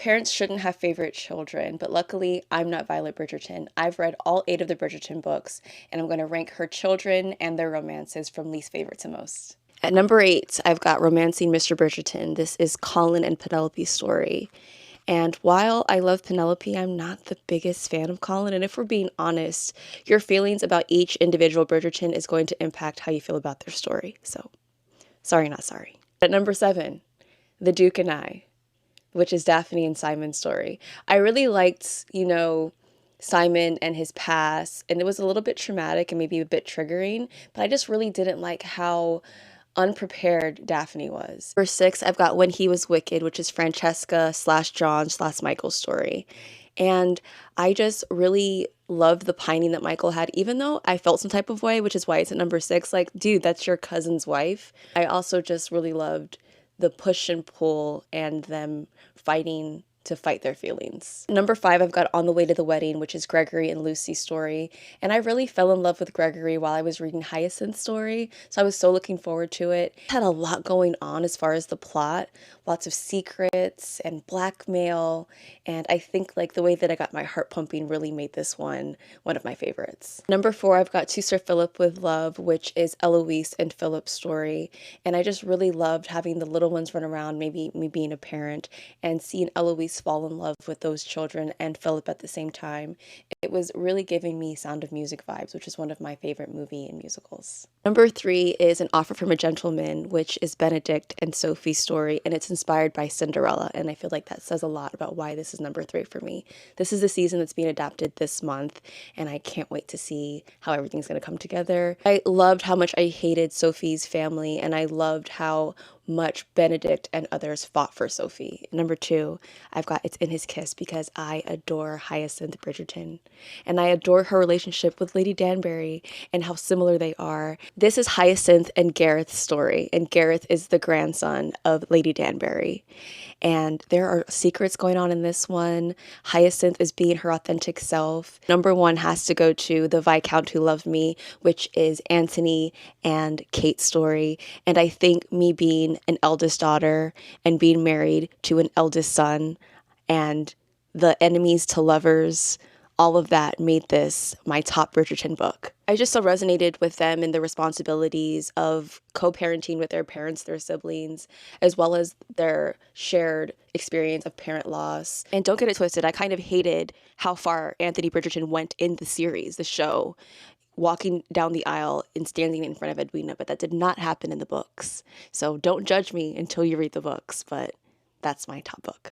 Parents shouldn't have favorite children, but luckily I'm not Violet Bridgerton. I've read all 8 of the Bridgerton books, and I'm going to rank her children and their romances from least favorite to most. At number 8, I've got Romancing Mr. Bridgerton. This is Colin and Penelope's story. And while I love Penelope, I'm not the biggest fan of Colin. And if we're being honest, your feelings about each individual Bridgerton is going to impact how you feel about their story. So, sorry, not sorry. At number 7, The Duke and I, which is Daphne and Simon's story. I really liked, Simon and his past, and it was a little bit traumatic and maybe a bit triggering, but I just really didn't like how unprepared Daphne was. Number 6, I've got When He Was Wicked, which is Francesca slash John slash Michael's story. And I just really loved the pining that Michael had, even though I felt some type of way, which is why it's at number 6. Like, dude, that's your cousin's wife. I also just really loved the push and pull and them fighting to fight their feelings. Number 5, I've got On the Way to the Wedding, which is Gregory and Lucy's story. And I really fell in love with Gregory while I was reading Hyacinth's story, so I was so looking forward to it. It had a lot going on as far as the plot, lots of secrets and blackmail, and I think like the way that I got my heart pumping really made this one of my favorites. Number 4, I've got To Sir Philip with Love, which is Eloise and Philip's story, and I just really loved having the little ones run around, maybe me being a parent, and seeing Eloise fall in love with those children and Philip at the same time. It was really giving me Sound of Music vibes, which is one of my favorite movie and musicals. Number 3 is An Offer from a Gentleman, which is Benedict and Sophie's story, and it's inspired by Cinderella, and I feel like that says a lot about why this is number 3 for me. This is the season that's being adapted this month, and I can't wait to see how everything's going to come together. I loved how much I hated Sophie's family, and I loved how much Benedict and others fought for Sophie. Number 2, I've got It's in His Kiss, because I adore Hyacinth Bridgerton, and I adore her relationship with Lady Danbury and how similar they are. This is Hyacinth and Gareth's story, and Gareth is the grandson of Lady Danbury. And there are secrets going on in this one. Hyacinth is being her authentic self. Number 1 has to go to The Viscount Who Loved Me, which is Anthony and Kate's story. And I think me being an eldest daughter and being married to an eldest son and the enemies to lovers, all of that made this my top Bridgerton book. I just so resonated with them and the responsibilities of co-parenting with their parents, their siblings, as well as their shared experience of parent loss. And don't get it twisted, I kind of hated how far Anthony Bridgerton went in the series, the show, walking down the aisle and standing in front of Edwina, but that did not happen in the books. So don't judge me until you read the books, but that's my top book.